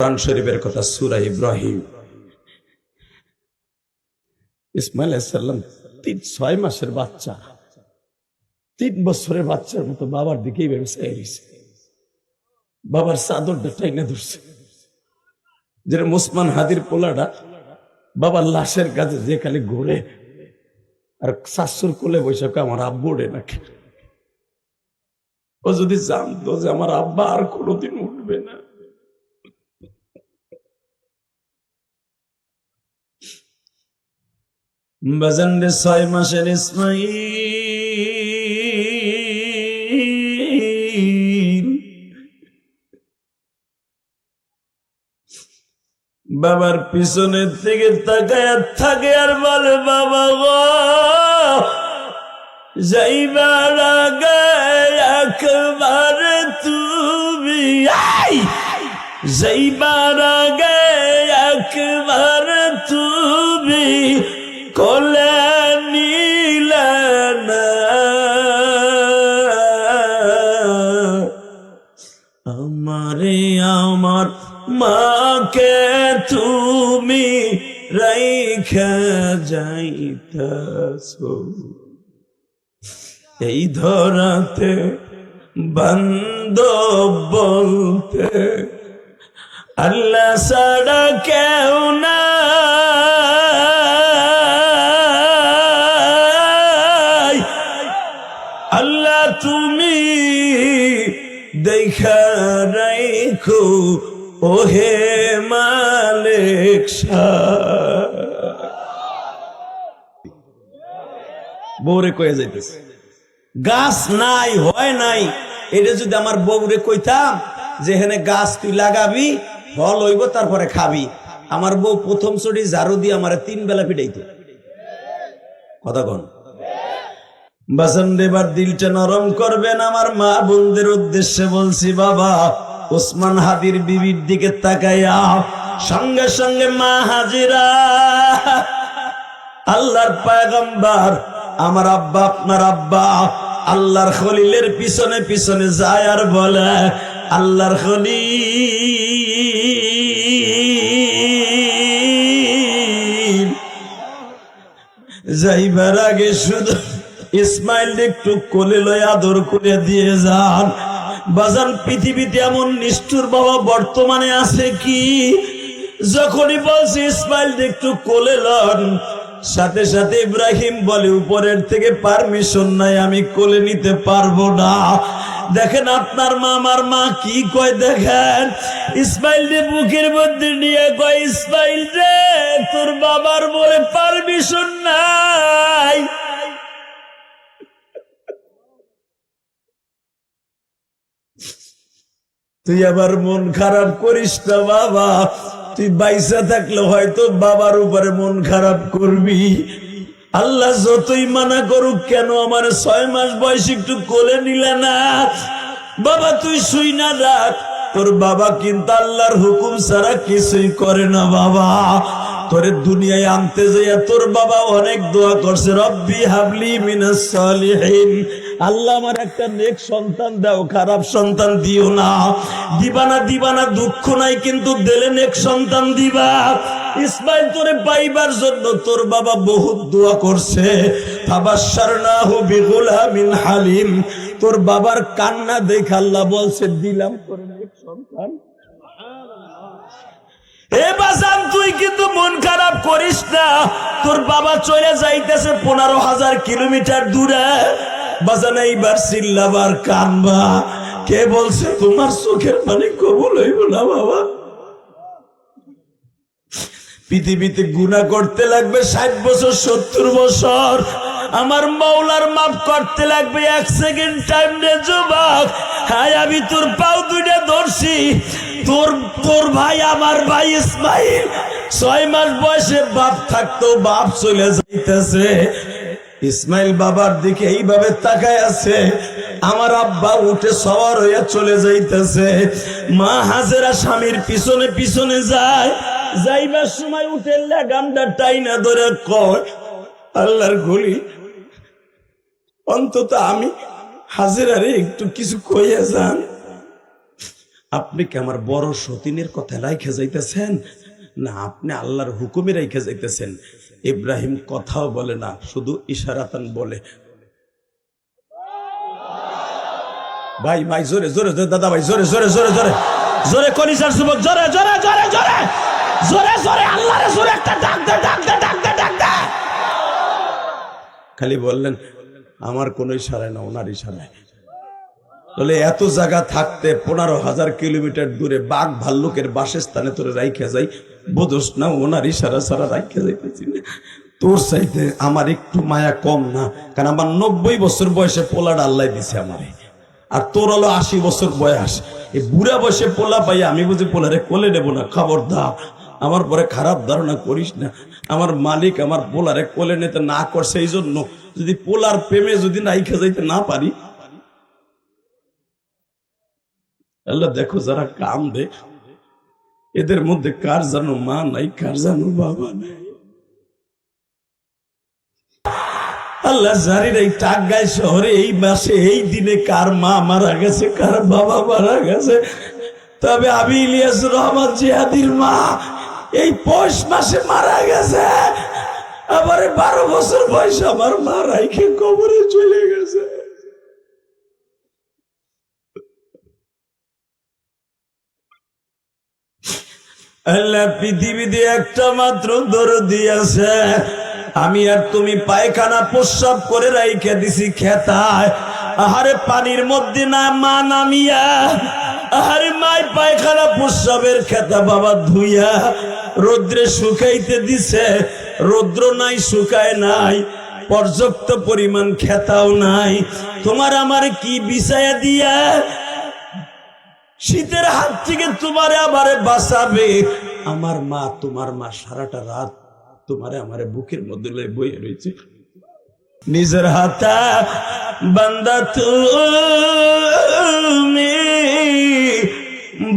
কোরআন শরীফের কথা সূরা ইব্রাহিম। ইসমাইল আলাইহিস সালাম 6 মাসের বাচ্চা, 3 বছরের বাচ্চার মতো বাবার দিকেই ব্যবসায় রয়েছে। বাবার চাদরটা টাইনা ধরছে, যেটা মুসমান হাদির পোলাটা বাবার লাশের কাছে যে খালি ঘুরে আর শাশুর কোলে বৈশাখ আমার আব্বু ওঠে নাকি। ও যদি জানতো যে আমার আব্বা আর কোনোদিন উঠবে না। বাজানরে 6 মাসের ইসমাইল বাবার পিছনের থেকে তাকায় থাকে আর বলে, বাবা গো যাইবার আগে একবার তুমি, যাইবার আগে একবার তুমি কোলে নিলে না, আমারে আমার মাকে তুমি রাইখা যাইতাছো, এই ধরাতে বান্ধব বলতে আল্লাহ ছাড়া কেউ না, আল্লাহ তুমি দেখা রাখো ওহে মালিক শাহ। বউরে কয়ে যাইতেছে, গাছ নাই হয় নাই, এটা যদি আমার বউরে কইতাম যে এখানে গাছ তুই লাগাবি, ফল হইব, তারপরে খাবি, আমার বউ প্রথম চড়ি ঝাড়ু দিয়ে আমার 3 বেলা পিটাইতো। কথা কন বাসন দেবার দিলটা নরম করবেন। আমার মা বোনদের উদ্দেশ্যে বলছি, বাবা ওসমান হাদির বিবির দিকে তাকাইয়া সঙ্গে সঙ্গে মা হাজিরা, আল্লাহর পয়গম্বর আমার আব্বা, আপনার আব্বা আল্লাহর খলিলের পিছনে পিছনে যায় আর বলে, আল্লাহর খলিল যাইবার আগে শুধু ইসমাইল একটু কোলে লয় আদর করে দিয়ে যান। বাজান পৃথিবীতে এমন নিষ্ঠুর বাবা বর্তমানে আছে কি, যখনই বলছে ইসমাইল একটু কোলে লন, সাথে সাথে ইব্রাহিম বলে উপরের থেকে পারমিশন নাই, আমি কোলে নিতে পারবো না। দেখেন আপনার মা আমার মা কি কয়, দেখেন ইসমাইল রে বুকের মধ্যে নিয়ে কয়, ইসমাইল রে তোর বাবার বলে পারমিশন নাই। তুই আবার মন খারাপ করিস না বাবা, তুই বাইসা থাকলে হয়তো বাবার উপরে মন খারাপ করবি। আল্লাহ যতই মানা করুক কেন, আমার 6 মাস বয়স একটু কোলে নিলে না। বাবা তুই শুই না রাখ, তোর বাবা কিন্তু আল্লাহর হুকুম ছাড়া কিছুই করে না। বাবা তোরে দুনিয়ায় আনতে যাইয়া তোর বাবা অনেক দোয়া করছে, রব্বি হাবলি মিনাস সালিহিন, আল্লাহ আমার একটা নেক সন্তান দাও, খারাপ সন্তান দিও না। দিবানা দিবানা দুঃখ নাই, কিন্তু দিলে নেক সন্তান দিবা। ইসমাইল তোরে পাইবার জন্য তোর বাবা বহুত দোয়া করছে। ফাবাশশারনাহু বিগুলামিন হালিম, তোর বাবার কান্না দেখে আল্লাহ বলছে দিলাম তোর নেক সন্তান। এ বাজান তুই কিন্তু মন খারাপ করিস না, তোর বাবা চলে যাইতেছে 15,000 কিলোমিটার দূরে। বাজান এইবার চিল্লাবার কানবা, কে বলছে তোমার চোখের পানি কবুল হইব না বাবা? পৃথিবীতে গুনাহ করতে লাগবে 60 বছর 70 বছর, আমার মাওলার মাফ করতে লাগবে 1 সেকেন্ড টাইম রে যুবক। হায় আমি তোর পাও দুইটা ধরছি, তোর ভাই আমার ভাই ইসমাইল 6 মাস বয়সে বাপ থাকতো, বাপ চলে যাইতেছে। ইসমাইল বাবার দিকে এইভাবে তাকায় আছে, আমার আব্বা উঠে সওয়ার হইয়া চলে যাইতেছে। মা হাজেরা স্বামীর পিছনে পিছনে যায়, যাইবার সময় উঠে লাগামটা টাইনা ধরে কয়, আল্লাহর গলি অন্তত আমি হাজেরারে একটু কিছু কইয়া যান। আপনি কি আমার বড় সতীনের কথা রাইখে যাইতেছেন, না আপনি আল্লাহর হুকুমে রাইখে যাইতেছেন? ইব্রাহিম কথাও বলে না, শুধু ইশারাতান বলে। ভাই ভাই জোরে জোরে জোরে, দাদা ভাই জোরে জোরে জোরে জোরে জোরে, কলিজার যুবক জোরে জোরে জোরে জোরে জোরে জোরে আল্লাহরে জোরে একটা ডাক দে ডাক দে ডাক দে ডাক দে। খালি বললেন আমার কোন ইশারায় না, ওনার ইশারায়। তাহলে এত জায়গা থাকতে 15,000 কিলোমিটার দূরে বাঘ ভাল্লুকের বাসস্থানে তোরে রাইখে যাই, বোঝস না ওনার ইশারা ছাড়া রাইখে যাইতেছি না। তোর চাইতে আমার একটু মায়া কম না, কারণ আমার 90 বছর বয়সে পোলাটা আল্লাহ দিছে আমারে, আর তোর হলো 80 বছর বয়স। এই বুড়া বয়সে পোলা পাই আমি বুঝি পোলারে কোলে নেবো না। খবরদার আমার পরে খারাপ ধারণা করিস না। আমার মালিক আমার পোলারে কোলে নিতে না করছে, এই জন্য যদি পোলার প্রেমে যদি রাইখে যাইতে না পারি, আল্লাহ দেখো যারা কাম দে এদের মধ্যে কার জানো মা নাই, কার জানো বাবা নাই। আল্লাহ জানি এই টাঙ্গাইল শহরে এই মাসে এই দিনে কার মা মারা গেছে, কার বাবা মারা গেছে। তবে আমি ইলিয়াস রহমান জিহাদির মা এই পৌষ মাসে মারা গেছে। আবার 12 বছর বয়স আমার মা রাইখে কবরে চলে গেছে। আল্লাহ পৃথিবীতে একটা মাত্র দরদি আছে, আমি আর তুমি পায়খানা প্রস্রাব করে রাইখে দিছি খেতায়। আহারে পানির মধ্যে না মা নামিয়া, আহারে মাই পায়খানা প্রস্রাবের খেতা বাবা ধুইয়া রৌদ্রে শুকাইতে দিছে। রৌদ্র নাই, শুকায় নাই, পর্যাপ্ত পরিমাণ খেতাও নাই। তোমার আমার কি বিছায়া দিয়া শীতের হাত থেকে তোমারে আমারে বাঁচাবে? আমার মা, তোমার মা সারাটা রাত তোমারে আমারে বুকের মধ্যে বইয়ে রয়েছে। নিজের হাতে বান্দা তুমি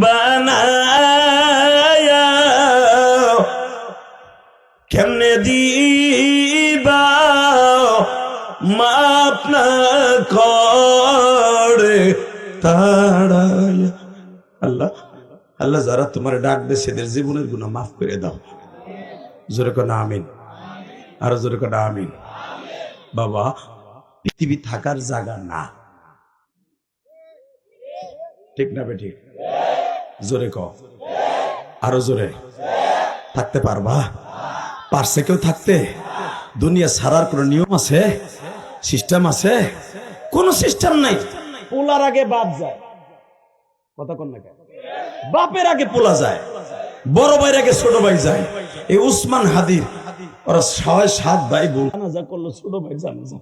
বানায়া কেমনে দিবা মাপ না করে তাড়ায়া। আল্লাহ আল্লাহ যারা তোমার ডাক দে সেদের জীবনের গুনাহ মাফ করে দাও। জোরে কোন আমিন, আরো জোরে কোন আমিন। বাবা পৃথিবী থাকার জায়গা না, ঠিক না বেটি? জোরে ক, আরো জোরে। থাকতে পারবা? পারছে কেউ থাকতে? দুনিয়া ছাড়ার কোন নিয়ম আছে, সিস্টেম আছে? কোন সিস্টেম নাই। পোলার আগে বাপ যায়, কথা কন না কেন? বাপের আগে পোলা যায়, বড় ভাইয়ের আগে ছোট ভাই যায়। এই উসমান হাদির ওরা 6-7 ভাই বোন জানাজা করলো, ছোট ভাই জানাজা,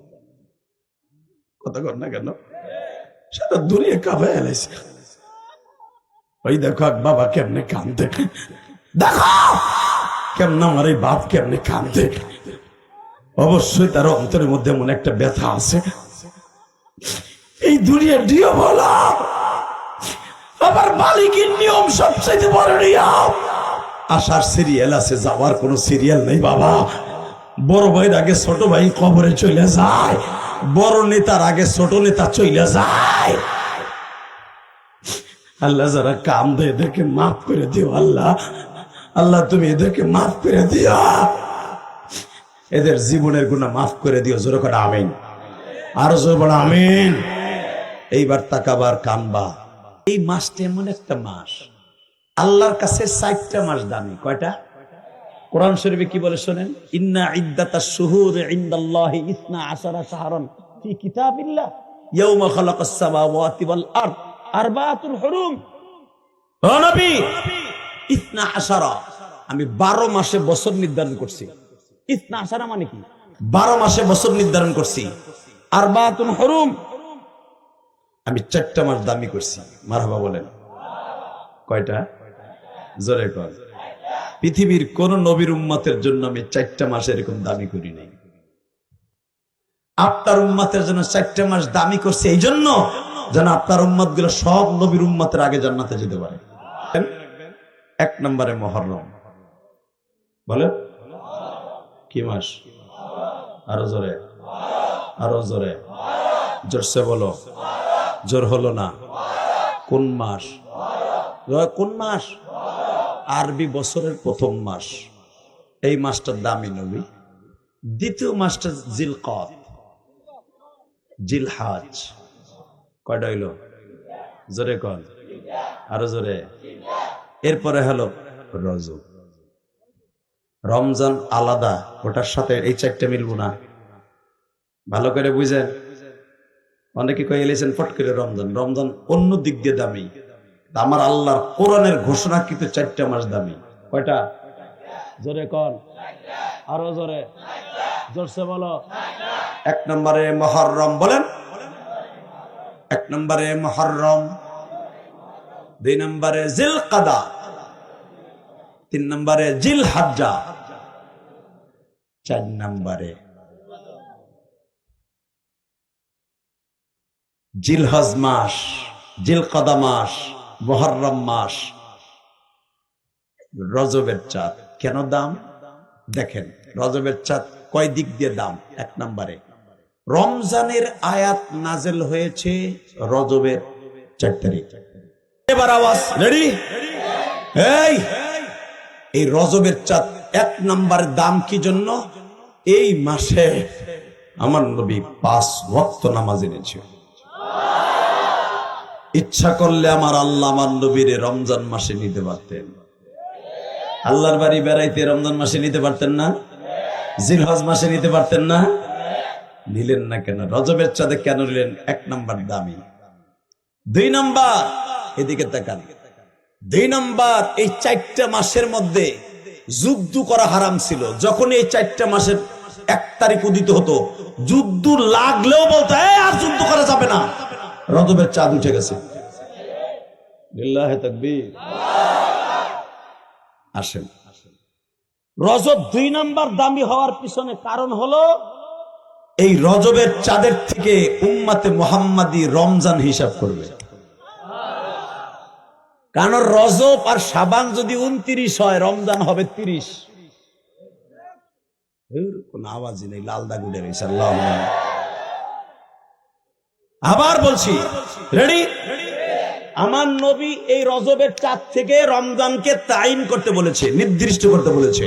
কথা কন না কেন? সারা দুনিয়া কাঁপায় এলাইছে। ওই দেখো বাবা কেমনে কান্দে, দেখো কেমন আমার এই বাপ কেমনে কান্দে। অবশ্যই তার অন্তরের মধ্যে এমন একটা ব্যথা আছে। এই দুনিয়ার নিয়ম হলো আমার মালিকের নিয়ম সবচেয়ে বড় নিয়ম। আসার সিরিয়াল আছে, যাওয়ার কোনো সিরিয়াল নেই বাবা। বড় ভাইয়ের আগে ছোট ভাই কবরে চলে যায়, বড় নেতার আগে ছোট নেতা চলে যায়। আল্লাহ যারা কাম দেয় এদেরকে মাফ করে দিও। আল্লাহ আল্লাহ তুমি এদেরকে মাফ করে দিও, এদের জীবনের গুনাহ মাফ করে দিও। জোরে করে আমিন, আরো জোরে বলো আমিন। এইবার তাকাবার কানবা। এই মাসটা এমন একটা মাস, আল্লাহর কাছে 4টা মাস দামি। কয়টা? কোরআন শরীফে কি বলে শোনেন, ইন্না ইদ্দাতাশ শুহুরি ইনদাল্লাহি 12 শাহরান ফি কিতাবিল্লাহ ইয়াওমা খালাকাস সামাওয়াতি ওয়াল আরদ আরবাতুল হুরুম। ও নবী, 12, আমি 12 মাসে বছর নির্ধারণ করছি। 12 মানে কি? 12 মাসে বছর নির্ধারণ করছি। আরবাতুল হুরুম, আমি 4টা মাস দামি করছি। মারহাবা বলেন। কয়টা? জোরে কর। পৃথিবীর কোন নবীর উম্মতের জন্য আমি 4টা মাস এরকম দামি করি নাই। আপনার উম্মতের জন্য 4টা মাস দামি করছে এই জন্য যেন আপনার উম্মত গুলো সব নবীর উম্মতের আগে জান্নাতে যেতে পারে। 1 নম্বরে মুহররম। বলেন কি মাস? আরো জোরে, আরো জোরে, জোরসে বলো। জোর হলো না। কোন মাস? কোন মাস? আরবি বছরের প্রথম মাস। এই মাসটার দামি নবী। দ্বিতীয় মাসটা জিলকদ, জিলহাজ। কয়টা হইল? জোরে কন, আরো জোরে। এরপরে হলো রজব। রমজান আলাদা, ওটার সাথে এই চারটা মিলবো না। ভালো করে বুঝেন। অনেকে কয়ে এলেছেন ফট করে রমজান। রমজান অন্য দিক দিয়ে দামি। আমার আল্লাহর কোরআনের ঘোষণা কিন্তু 4টা মাস দামি। কয়টা? জোরে কন, আরো জোরে, জোরসে বলো। 1 নম্বরে মুহররম, বলেন। 1 নম্বরে মুহররম, 2 নম্বরে জিলকাদা, 3 নম্বরে জিলহজ্জা, 4 নম্বরে জিলহজ মাস, জিলকাদা মাস, মুহররম মাস, রজবের চাঁদ। কেন দাম? দেখেন রজবের চাঁদ কয় দিক দিয়ে দাম। 1 নম্বরে রমজানের আয়াত নাজেল হয়েছে রজবের 4 তারিখ। এবার আওয়াজ, রেডি? এই রজবের চাঁদ 1 নম্বরের দাম কি জন্য? এই মাসে আমার নবী 5 ওয়াক্ত নামাজ এনেছে। ইচ্ছা করলে আমার আল্লাহ আমার নবীরে রমজান মাসে নিতে পারতেন। আল্লাহর বাড়ি বেড়াইতে রমজান মাসে নিতে পারতেন না? জিলহজ মাসে নিতে পারতেন না? নিলেন না কেন? রজবের চাঁদে কেন নিলেন? 1 নম্বর দামি। 2 নম্বর, এদিকে তাকান। 2 নম্বর, এই 4টা মাসের মধ্যে যুদ্ধ করা হারাম ছিল। যখন এই 4টা মাসের 1 তারিখ উদিত হতো, যুদ্ধ লাগলেও বলতো আর যুদ্ধ করা যাবে না, রজবের চাঁদ উঠে গেছে। লিল্লাহি তাকবীর। আসেন, রজব 2 নম্বর দামি হওয়ার পিছনে কারণ হলো এই রজবের চাঁদের থেকে উম্মতে মুহাম্মাদি রমজান হিসাব করবে। কারণ রজব আর শাবান যদি 29 হয়, রমজান হবে 30। কোন আওয়াজই নেই, লাল দাগ উঠে রয়েছে। আবার বলছি, রেডি? আমার নবী এই রজবের চাঁদ থেকে রমজানকে তাইন করতে বলেছে, নির্দিষ্ট করতে বলেছে।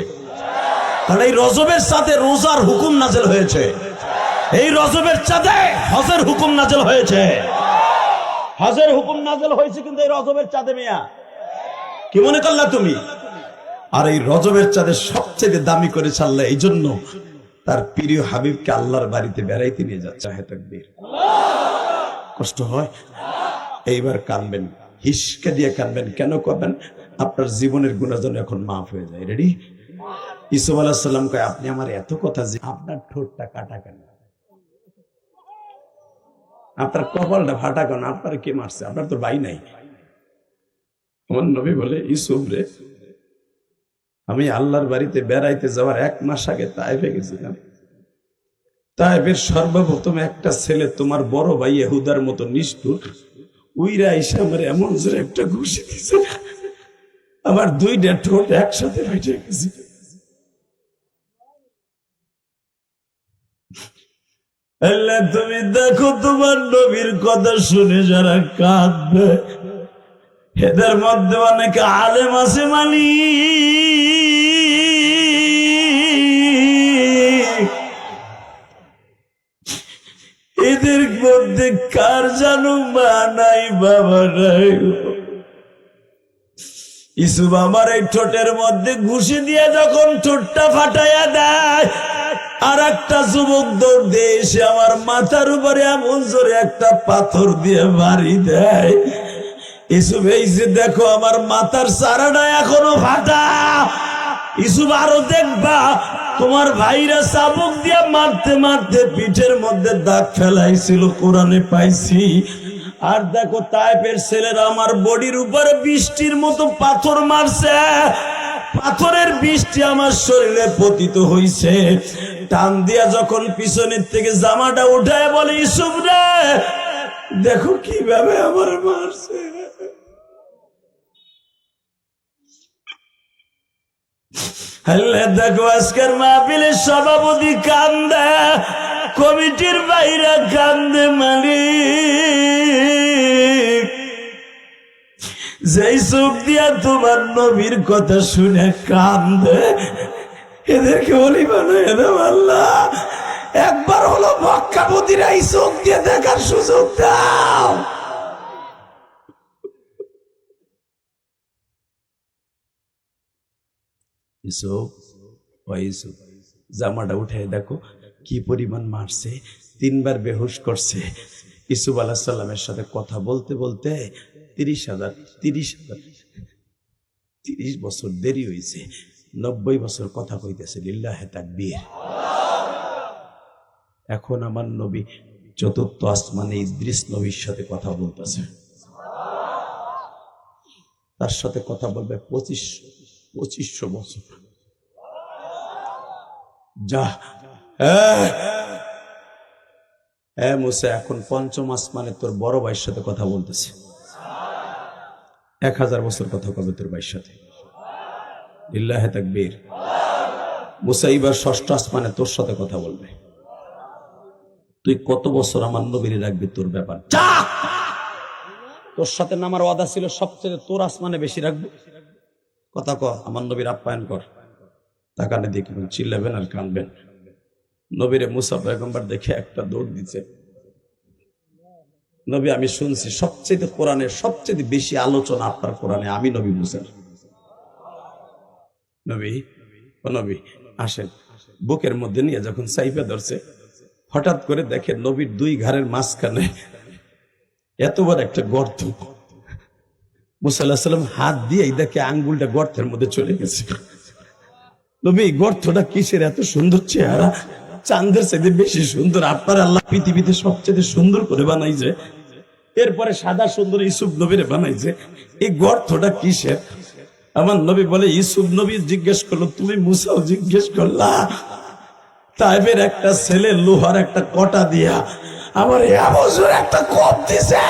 কারণ এই রজবের চাঁদে রোজার হুকুম নাজেল হয়েছে। এই রজবের চাঁদে হজের হুকুম নাজেল হয়েছে। হজের হুকুম নাজেল হয়েছে কিন্তু এই রজবের চাঁদে। মিয়া কি মনে করলা তুমি? আর এই রজবের চাঁদে সবচেয়ে দামি করে ছাড়লে এই জন্য তার প্রিয় হাবিবকে আল্লাহর বাড়িতে বেড়াইতে নিয়ে যাচ্ছে। তাকবীর। কষ্ট হয়? এইবার কানবেন, হিসকে দিয়ে কানবেন। কেন করবেন? আপনার জীবনের গুনাহ যেন এখন মাফ হয়ে যায়। রেডি? ইসুফ আলাইহিস সালাম কয়, আপনি আমার এত কথা, যে আপনার ঠোঁটটা কাটা কেন? আপনার কপালটা ফাটা কেন? আপনার কে মারছে? আপনার তো ভাই নাই। আমার নবী বলে, ইসুফ রে, আমি আল্লাহর বাড়িতে বেড়াইতে যাওয়ার 1 মাস আগে তায়েফে গেছিলাম। তায়েফের সর্বপ্রথম একটা ছেলে, তোমার বড় ভাই ইহুদার মতো নিষ্ঠুর, উইরা এসে আমার এমন জোরে একটা ঘুষি দিয়েছে, আমার 2টা ঠোঁট একসাথে ফেটে গেছে। আল্লাহ, তুমি দেখো তোমার নবীর কথা শুনে যারা কাঁদবে, এদের মধ্যে অনেকে আলেম আছে মালিক। এদের মধ্যে কার জানো মা নাই, বাবা নাই। ইসুফ আমার এই ঠোঁটের মধ্যে ঘুষি দিয়ে যখন ঠোঁটটা ফাটাইয়া দেয়, আর একটা যুবক দৌড় দিয়ে এসে আমার মাথার উপরে এমন জোরে একটা পাথর দিয়ে বাড়ি দেয়। ইসুফ, এই যে দেখো আমার মাথার চারাটা এখনো ফাটা। ইসুফ, আরো দেখবা তোমার ভাইরা চাবুক দিয়ে মারতে মারতে পিঠের মধ্যে দাগ ফেলাইছিল, কোরআনে পাইছি। আর দেখো তায়েফের ছেলেরা আমার বডির উপরে বৃষ্টির মতো পাথর মারছে, পাথরের বৃষ্টি আমার শরীরে পতিত হইছে। টান দিয়া যখন পিছনের থেকে জামাটা উঠায় বলে, ইসুফ রে, দেখো কিভাবে আমার মারছে। দেখো আজকের মাহফিলের সভাপতি কান্দে, কমিটির বাইরে কান্দে, মালিক যেই চোখ দিয়া তোমার নবীর কথা শুনে কান্দে, এদেরকে বলি বানায় দাও আল্লাহ। একবার হলো মক্কাপতিরা এই চোখ দিয়ে দেখার সুযোগ দাও। জামাটা উঠে দেখো কি পরিমাণ মারছে, 3 বার বেহুশ করছে। ইউসুফ আলাইহিস সালামের সাথে কথা বলতে বলতে 30 বছর দেরি হয়েছে, 90 বছর কথা কইতেছে। লিল্লাহে তাকবীর। এখন আমার নবী চতুর্থ আসমানে ইদ্রিস নবীর সাথে কথা বলতেছে। তার সাথে কথা বলবে 2500 বছর। যা মুসা, এখন পঞ্চম আসমানে তোর বড় ভাইয়ের সাথে কথা বলতেছে। 1000 বছর কথা কবে তোর ভাইয়ের সাথে। লিল্লাহে তাকবীর। মুসা এবার ষষ্ঠ আসমানে তোর সাথে কথা বলবে। তুই কত বছর আমার নবীর রাখবি তোর ব্যাপার। তোর সাথে নামার ওয়াদা ছিল, সবচেয়ে তোর আসমানে বেশি রাখবো। কথা ক, আমার নবীর আপ্যায়ন কর। তাকানে দেখবেন, চিল্লাবেন আর কানবেন। নবীরে মুসা পয়গম্বর দেখে একটা দৌড় দিচ্ছে। নবী, আমি শুনছি সবচেয়ে কোরআনের সবচেয়ে বেশি আলোচনা আপনার কোরআনে, আমি নবী মুসার। নবী, ও নবী আসেন। বুকের মধ্যে নিয়ে যখন সাইফে ধরছে, হঠাৎ করে দেখে নবীর 2 ঘাড়ের মাঝখানে এত বড় একটা গর্ত। মুসা আলাইহিস সালাম হাত দিয়ে দেখে আঙ্গুলটা গর্তের মধ্যে চলে গেছে। নবী, গর্তটা কিসের? এত সুন্দর চেহারা, চাঁদের চাইতে বেশি সুন্দর। আপনার আল্লাহ পৃথিবীতে সবচেয়ে সুন্দর করে বানাইছে, এরপরে সাদা সুন্দর ইউসুফ নবীরে বানাইছে। এই গর্তটা কিসের? আমার নবী বলে, ইউসুফ নবী জিজ্ঞেস করলো, তুমি মুসাও জিজ্ঞেস করলা। তাইবের একটা ছেলে লোহার একটা কটা দিয়া আমার এবছর একটা কোপ দিছে,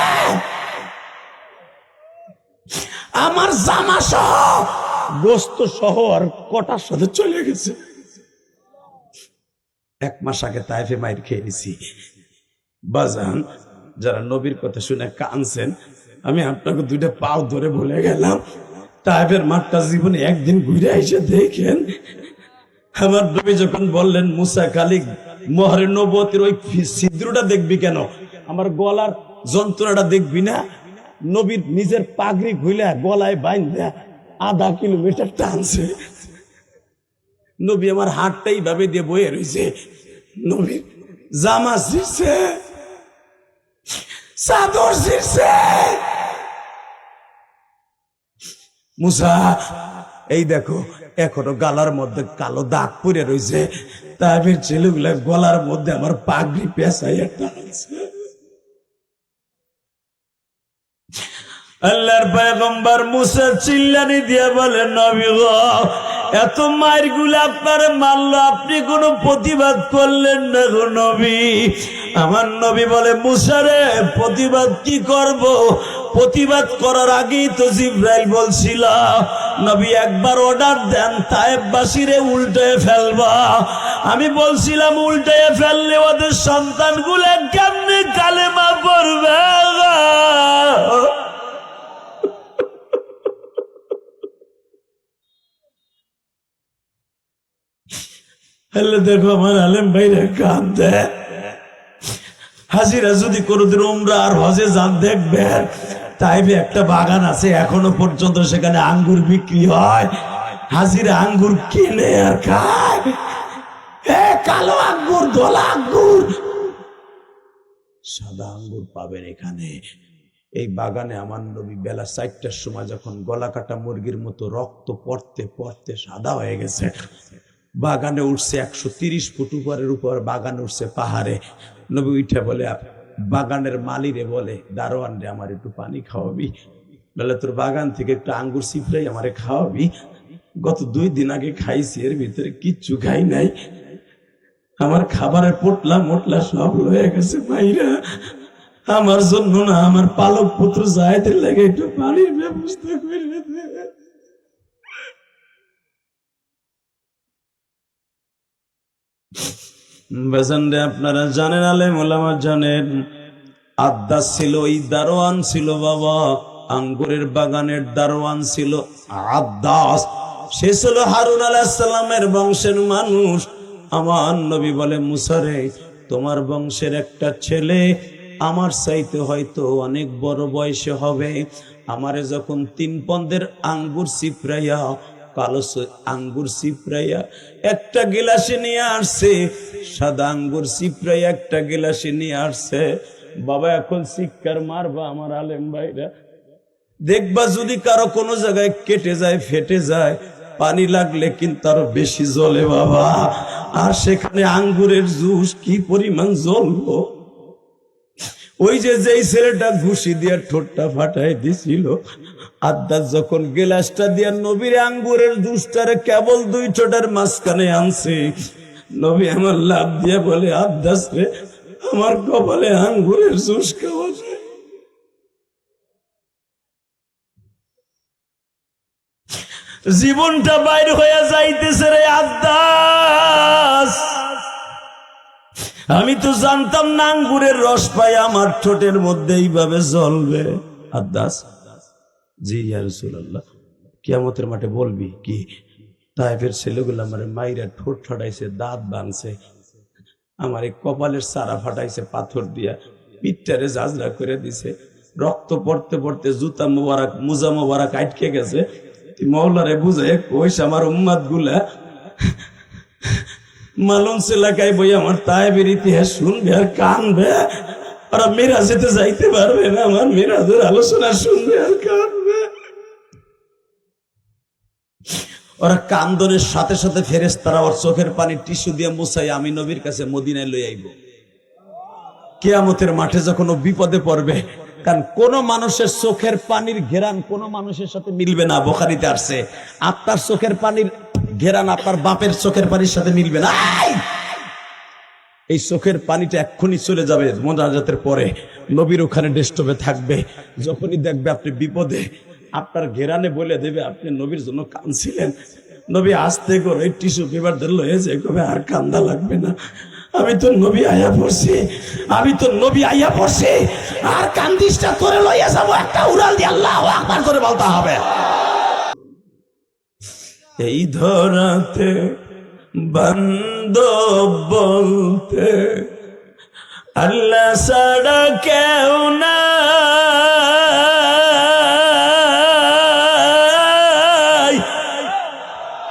আমার জামা সহ গোস্ত সহ আর কটার সাথে চলে গেছে। 1 মাস আগে তাইফে মাইর খেয়ে নিছি। বাজান, যারা নবীর কথা শুনে কানছেন, আমি আপনাকে 2টা পাও ধরে বলে গেলাম, তাইফের মাঠটা জীবনে একদিন ঘুরে এসে দেখেন। আমার নবী যখন বললেন, মুসা খালি মোহরে নবুয়তের ওই ছিদ্রটা দেখবি কেন, আমার গলার যন্ত্রণাটা দেখবি না? নবীর নিজের পাগড়ি খুইলা গলায় বাইন্ধা 1/2 কিলোমিটার টানছে। নবী আমার হাতটা এইভাবে দিয়ে বয়ে রয়েছে। নবীর জামা ছিঁড়ছে, চাদর ছিঁড়ছে। মুসা, এই দেখো এখনো গালার মধ্যে কালো দাগ পড়ে রয়েছে। তাইফের ছেলেগুলা গলার মধ্যে আমার পাগড়ি পেঁচাইয়া টানছে। আল্লাহর পয়গম্বর মুসা চিল্লানি দিয়ে বলে, নবী গো, এত মায়ের গুলো আপনার মারলো, আপনি কোনো প্রতিবাদ করলেন না গো নবী। আমার নবী বলে, মুসা রে, প্রতিবাদ কি করব? প্রতিবাদ করার আগেই তো জিবরাইল বলছিল, নবী একবার অর্ডার দেন তায়েববাসীরে উল্টে ফেলবা। আমি বলছিলাম উল্টে ফেললে ওদের সন্তানগুলো কেমনে কালেমা পড়বে? দেখো আমার আলেম ভাইরা কাঁদে। হাজিরা যদি কোনোদিন উমরা আর হজে যান, দেখবেন তাইবে একটা বাগান আছে, এখনো পর্যন্ত সেখানে আঙ্গুর বিক্রি হয়। হাজিরা আঙ্গুর কিনে আর খায়। কালো আঙ্গুর, ধলা আঙ্গুর, সাদা আঙ্গুর পাবেন এখানে। এই বাগানে আমার নবী বেলা 4টার সময় যখন গলা কাটা মুরগির মতো রক্ত পড়তে পড়তে সাদা হয়ে গেছে, বাগানে উঠছে 130 ফুট উপরের উপর বাগান উঠছে পাহাড়ে। নবী উঠে বলে, বাগানের মালিরে বলে, দারোয়ান রে, আমার একটু পানি খাওয়াবি? বলে, তোর বাগান থেকে একটু আঙ্গুর সিফরাই আমারে খাওয়াবি? গত 2 দিন আগে খাইছি, এর ভিতরে কিচ্ছু খাই নাই। আমার খাবারের পোটলা মোটলা সব হয়ে গেছে ভাইরা। আমার জন্য না, আমার পালক পুত্র জায়েদের লাগে একটু পানির ব্যবস্থা করে দে। বেজানরে, আপনারা জানেন, আলেম ওলামা জানেন, আদ্দাস ছিল, ওই দারোয়ান ছিল বাবা। আঙ্গুরের বাগানের দারোয়ান ছিল আদ্দাস, সে ছিল হারুন আলাইহিস সালামের বংশের মানুষ। আমার নবী বলে, মুসা রে, তোমার বংশের একটা ছেলে আমার চাইতে হয়তো অনেক বড় বয়সে হবে, আমারে যখন 3 পন্দের আঙ্গুর চিপড়াইয়া, কালো আঙ্গুর চিপড়াইয়া একটা গিলাসে নিয়ে আসছে, সাদা আঙ্গুর চিপড়াইয়া একটা গিলাসে নিয়ে আসছে। বাবা এখন চিৎকার মারবা আমার আলেম ভাইরা, দেখবা যদি কারো কোনো জায়গায় কেটে যায়, ফেটে যায়, পানি লাগলে কিন্তু আরো বেশি জ্বলে বাবা। আর সেখানে আঙ্গুরের জুস কি পরিমাণ জ্বলবো। ওই যে যেই ছেলেটা ঘুষি দিয়ে ঠোঁটটা ফাটাই দিছিল, আদ্দাস যখন গেলাসটা দিয়া নবীর আঙ্গুরের জুসটারে কেবল 2 ঠোঁটের মাঝখানে আনছে, নবী আমার লাভ দিয়ে বলে, আদ্দাস রে, আমার কপালে আঙ্গুরের জুস খাওয়া যায়। জীবনটা বাইর হয়ে যাইতেছে রে আদ্দাস। আমি তো জানতাম না আঙ্গুরের রস পাই আমার ঠোঁটের মধ্যে এইভাবে জ্বলবে। আদ্দাস, জি ইয়া রাসূলুল্লাহ, কিয়ামতের মাঠে বলবি কি তায়েফের ছেলেগুলো আমার মাইরা ঠোঁট ফাটাইছে, দাঁত ভাঙছে, আমার এই কপালের সারা ফাটাইছে পাথর দিয়া, পিঠটারে জাজরা করে দিছে, রক্ত পড়তে পড়তে জুতা মোবারক মুজা মোবারক আটকে গেছে। মওলারে বুঝে কইস আমার উম্মাত গুলা মালঞ্চ এলাকায় বই আমার তায়েবের ইতিহাস শুনবে আর কানবে, ওরা মিরাজেতে যাইতে পারবে না, আমার মিরাজের আলোচনা শুনবে আর কানবে। ওরা কান্দনের সাথে সাথে ফেরেশতারা ওর চোখের পানি টিস্যু দিয়ে মুছাই আমি নবীর কাছে মদিনায় লই আইব। কিয়ামতের মাঠে যখন ও বিপদে পড়বে, কারণ কোন মানুষের চোখের পানির ঘেরান কোন মানুষের সাথে মিলবে না। বুখারীতে আসছে, আপনার চোখের পানির ঘেরান আপনার বাপের চোখের পানির সাথে মিলবে না। এই চোখের পানিটা এক্ষুনি চলে যাবে মোনাজাতের পরে, নবীর ওখানে ডেস্কটপে থাকবে। যখনই দেখবে আপনি বিপদে, আপনার ঘেরানে বলে দেবে আপনি নবীর জন্য কাঁদছিলেন। নবী আস্তে করে টিস্যু পেপার ধরলো, হয়েছে কবে আর কান্দা লাগবে না, আমি তো নবী আয়া পড়ছি, আমি তো নবী আয়া পড়ছি, আর কান্দিসটা তোরে লইয়া যাবো, একটা উড়াল দিয়ে আল্লাহু আকবার করে বলতে হবে। এই ধরাতে বান্দব বলতে আল্লাহ ছাড়া কেউ না,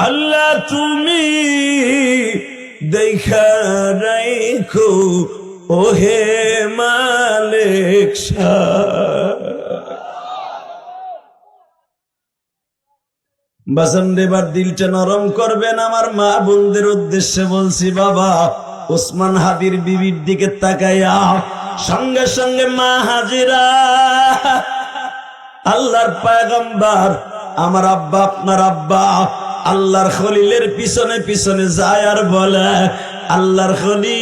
আল্লাহ তুমি দেখা রাখো ওহে মালিক বাজান দেবার দিলটা নরম করবেন। আমার মা বোনদের উদ্দেশ্যে বলছি, বাবা ওসমান হাদির বিবির দিকে তাকাইয়া সঙ্গে সঙ্গে মা হাজিরা, আল্লাহর পয়গম্বর আমার আব্বা, আপনার আব্বা আল্লাহর খলিলের পিছনে পিছনে যায় আর বলে, আল্লাহর খলিল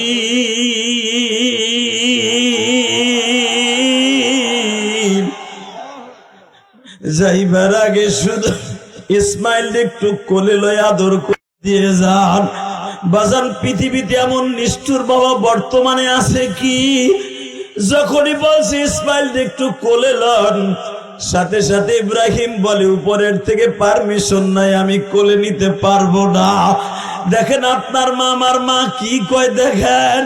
যাইবার আগে শুধু ইসমাইল একটু কোলে লয় আদর করে দিয়ে যান। বাজান পৃথিবীতে এমন নিষ্ঠুর বাবা বর্তমানে আছে কি, যখনই বলছে ইসমাইল একটু কোলে লন, সাথে সাথে ইব্রাহিম বলে উপরের থেকে পারমিশন নাই, আমি কোলে নিতে পারবো না। দেখেন আপনার মা আমার মা কি কয়, দেখেন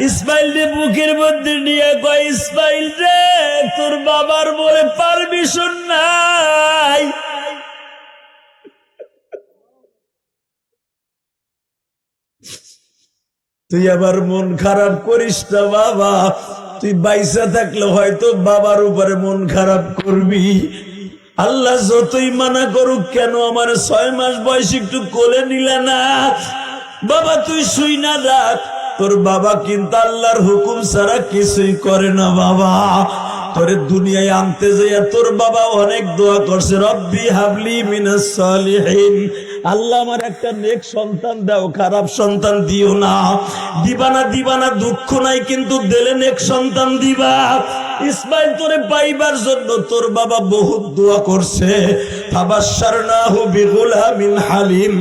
ইসমাইল রে বুকের মধ্যে নিয়ে কয়, ইসমাইল রে তোর বাবার বলে পারমিশন নাই। তুই আবার মন খারাপ করিস না বাবা, তুই বাইসা থাকলে হয়তো বাবার উপরে মন খারাপ করবি। আল্লাহ যতই মানা করুক কেন, আমার 6 মাস বয়স একটু কোলে নিলে না। বাবা তুই শুই না রাখ, তোর বাবা কিন্তু আল্লাহর হুকুম ছাড়া কিছুই করে না। বাবা তোরে দুনিয়ায় আনতে যাইয়া তোর বাবা অনেক দোয়া করছে, রব্বি হাবলি মিনাস সালিহিন, আল্লাহ আমার একটা নেক সন্তান দাও, খারাপ সন্তান দিও না। দিবানা দিবানা দুঃখ নাই, কিন্তু দিলে নেক সন্তান দিবা। ইসমাইল তোরে পাইবার জন্য তোর বাবা বহুত দোয়া করছে। ফাবাশশারনাহু বিগুলামিন হালিম,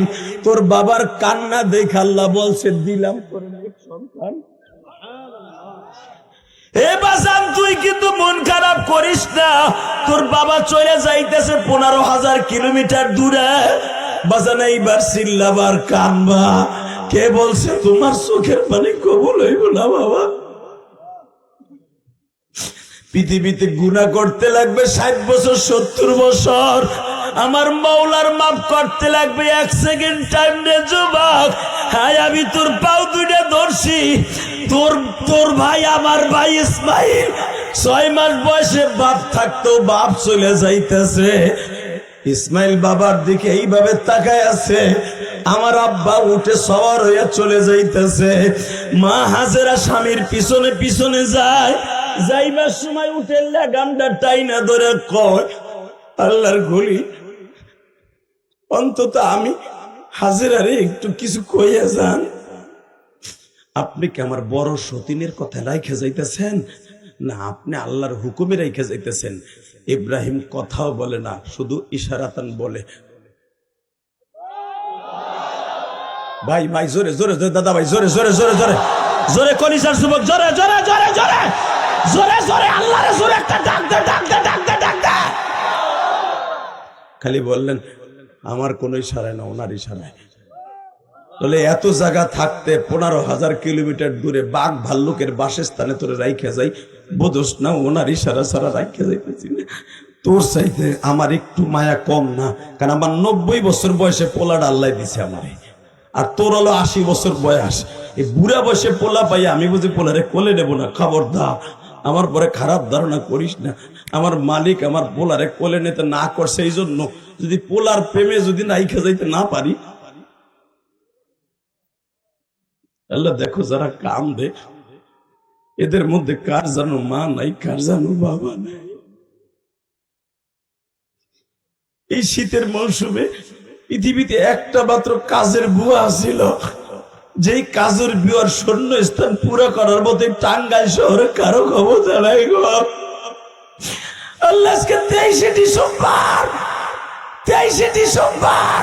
তোর বাবার কান্না দেখে আল্লাহ বলছে দিলাম তোরে নেক সন্তান। এ বাজান তুই কিন্তু মন খারাপ করিস না, তোর বাবা চলে যাইতেছে 15,000 কিলোমিটার দূরে। বাজান এইবার চিল্লাবার কানবা, কে বলছে তোমার চোখের পানি কবুল হইব না বাবা? পৃথিবীতে গুনাহ করতে লাগবে 60 বছর 70 বছর, আমার মাওলার মাফ করতে লাগবে 1 সেকেন্ড টাইম রে যুবক। হ্যাঁ আমি তোর পাও দুইটা ধরছি, তোর ভাই আমার ভাই ইসমাইল 6 মাস বয়সে বাপ থাকতো, বাপ চলে যাইতেছে। ইসমাইল বাবার দিকে এইভাবে তাকায় আছে, আমার আব্বা উঠে সওয়ার হইয়া চলে যাইতেছে। মা হাজেরা স্বামীর পিছনে পিছনে যায়, যাইবার সময় উঠে লাগামটা টাইনা ধরে কয়, আল্লাহর ঘড়ি অন্তত আমি হাজেরারে একটু কিছু কইয়া যান। আপনি কি আমার বড় সতীনের কথা রাইখে যাইতেছেন, না আপনি আল্লাহর হুকুমে রাইখে যাইতেছেন? ইব্রাহিম কথাও বলে না, শুধু ইশারাতান বলে। ভাই ভাই জোরে জোরে দাদা ভাই জোরে জোরে জোরে জোরে জোরে কলিজার যুবক জোরে জোরে জোরে জোরে জোরে জোরে আল্লাহরে জোরে একটা ডাক দে ডাক দে ডাক দে ডাক দে। খালি বললেন আমার কোন ইশারায় না, ওনার ইশারায়। তাহলে এত জায়গা থাকতে 15,000 কিলোমিটার দূরে বাঘ ভাল্লুকের বাসস্থানে তোরে রাইখা যাই, বোধস না ওনার ইশারা ছাড়া রাইখা যাইতেছি না। তোর চাইতে আমার একটু মায়া কম না, কারণ আমার 90 বছর বয়সে পোলাটা আল্লাহ দিছে আমারে, আর তোর হলো 80 বছর বয়স। এই বুড়া বয়সে পোলা পাই আমি বুঝি পোলারে কোলে নেবো না। খবরদার আমার পরে খারাপ ধারণা করিস না। আমার মালিক আমার পোলারে কোলে নিতে না করছে, এই জন্য যদি পোলার প্রেমে যদি নাইখা যাইতে না পারি, আল্লাহ দেখো যারা কাম দে এদের মধ্যে কার জানো মা নাই, কার জানো বাবা নাই। এই শীতের মৌসুমে পৃথিবীতে একটা মাত্র কাজের বুয়া ছিল, যেই কাজের বুয়ার শূন্য স্থান পুরো করার মতো টাঙ্গাইল শহরে কারো ক্ষমতা নাই গো। আল্লাহ আজকে 23শে ডিসেম্বর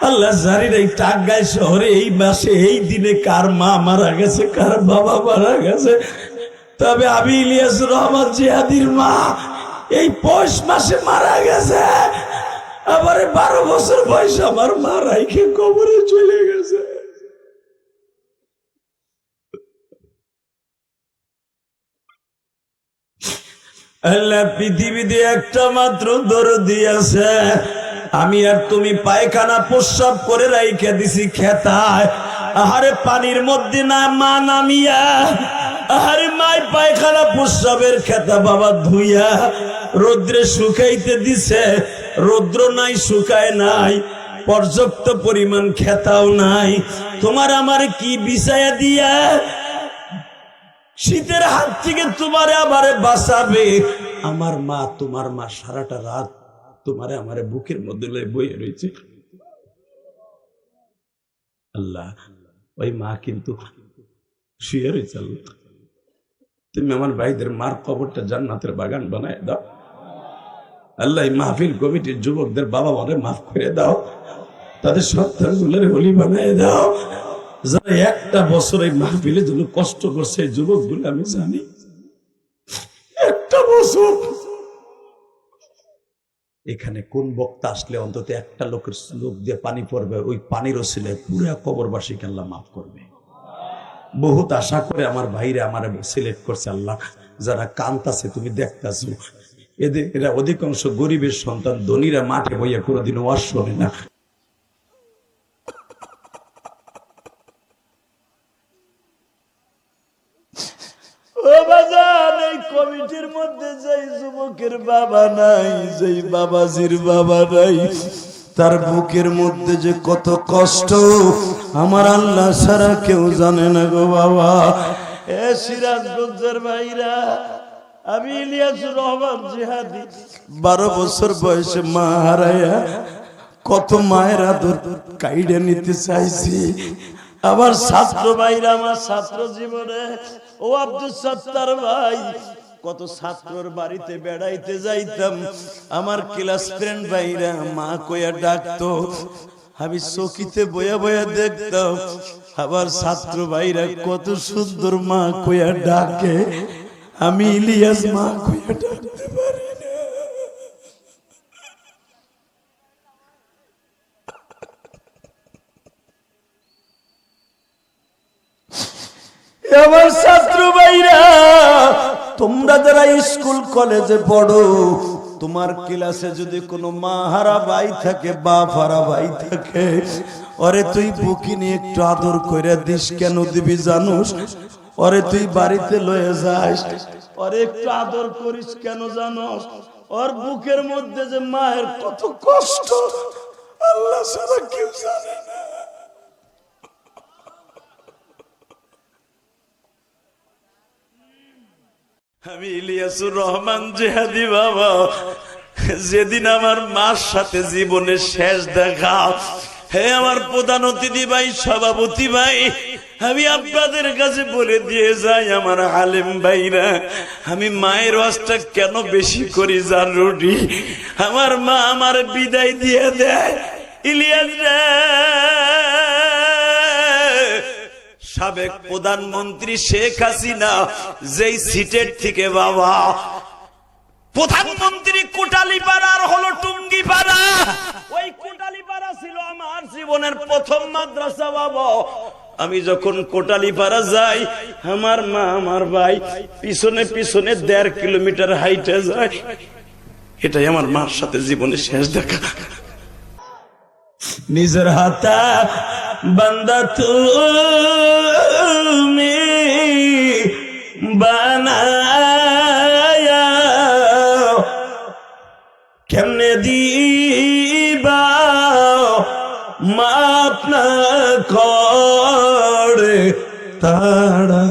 আল্লাহ জানি না এই টাঙ্গাইল শহরে এই মাসে এই দিনে কার মা মারা গেছে, কার বাবা মারা গেছে। তবে আমি ইলিয়াস রহমান জিহাদির মা এই পৌষ মাসে মারা গেছে। আমার 12 বছর বয়স আমার মা রাইখে কবরে চলে গেছে। আল্লাহ পৃথিবীতে একটা মাত্র দরদি আছে, আমি আর তুমি পায়খানা প্রস্রাব করে রাইখে দিছি খেতায়। আহারে পানির মধ্যে না মা নামিয়া, আহারে মাই পায়খানা প্রস্রাবের খেতা বাবা ধুইয়া রৌদ্রে শুকাইতে দিছে। রৌদ্র নাই, শুকায় নাই, পর্যাপ্ত পরিমাণ খেতাও নাই। তোমার আমার কি বিছায়া দিয়া শীতের হাত থেকে তোমারে আমারে বাঁচাবে? আমার মা, তোমার মা সারাটা রাত তোমারে আমারে বুকের মধ্যে লয়ে বইয়ে রয়েছে। আল্লাহ ওই মা কিন্তু শুয়ে রয়েছে। আল্লাহ তুমি আমার ভাইদের মার কবরটা জান্নাতের বাগান বানায় দাও। আল্লাহ মাহফিল কমিটির যুবকদের বাবা মারে মাফ করে দাও, তাদের সন্তানগুলোর হলি বানায় দাও। যারা একটা বছর এই মাহফিলের জন্য কষ্ট করছে এই যুবকগুলো আমি জানি, একটা বছর এখানে কোন বক্তা আসলে অন্তত একটা লোকের লোক দিয়ে পানি পড়বে, ওই পানির ওসিলায় পুরা কবরবাসীকে আল্লাহ মাফ করবে। বহুত আশা করে আমার ভাইরা আমার সিলেক্ট করছে। আল্লাহ যারা কান্তাছে তুমি দেখতাছো, এরা অধিকাংশ গরিবের সন্তান, ধনীরা মাঠে বইয়া কোনোদিন ওয়াজ শোনে না। এই কমিটির মধ্যে যেই যুবকের বাবা নাই, যেই বাবাজির বাবা নাই, তার বুকের মধ্যে যে কত কষ্ট আমার আল্লাহ ছাড়া কেউ জানে না গো বাবা। এ সিরাজগঞ্জের ভাইরা, আমি ইলিয়াস রহমান জিহাদি 12 বছর বয়সে মা হারাইয়া কত মায়ের আদর কাইড়ে নিতে চাইছি। আবার ছাত্র ভাইরা, আমার ছাত্র জীবনে ও আব্দুল সত্তার ভাই, কত ছাত্রর বাড়িতে বেড়াইতে যাইতাম, আমার ক্লাস ফ্রেন্ড ভাইরা মা কইয়া ডাকতো, আমি চকিতে বয়া বয়া দেখতাম। আবার ছাত্র ভাইরা কত সুন্দর মা কইয়া ডাকে, আমি ইলিয়াস মা কইয়া ডাকতে পারি না। আমার ছাত্র ভাইরা, তোমরা যারা স্কুল কলেজে পড়ো, তোমার ক্লাসে যদি কোনো মা হারা ভাই থাকে, বাপ হারা ভাই থাকে, ওরে তুই বুকি নিয়ে একটু আদর করে দিস। কেন দিবি জানোস? ওরে তুই বাড়িতে লয়ে যাস, ওরে একটু আদর করিস। কেন জানোস? ওর বুকের মধ্যে যে মায়ের কত কষ্ট, আল্লাহ ছাড়া কেউ জানে না। আমি ইলিয়াসুর রহমান জেহাদি বাবা, যেদিন আমার মার সাথে জীবনের শেষ দেখা, হে আমার প্রধান অতিথি ভাই, সভাপতি ভাই, আমি আপনাদের কাছে বলে দিয়ে যাই, আমার আলেম ভাইরা, আমি মায়ের ওয়াজটা কেন বেশি করি জানুরি? আমার মা আমার বিদায় দিয়ে দেয়, ইলিয়াস রে, সাবেক প্রধানমন্ত্রী শেখ হাসিনা যেই সিটের থেকে বাবা প্রধানমন্ত্রী কোটালীপাড়ার হলো টুঙ্গিপাড়া, ওই কোটালীপাড়া ছিল আমার জীবনের প্রথম মাদ্রাসা বাবা। আমি যখন কোটালীপাড়া যাই, আমার মা আমার ভাই পিছনে পিছনে 1.5 কিলোমিটার হাইটে যায়। এটাই আমার মার সাথে জীবনের শেষ দেখা। নিজের হাতা বান্দা তুমি বানায়া কেমনে দিবা মাপ না করে তাড়া।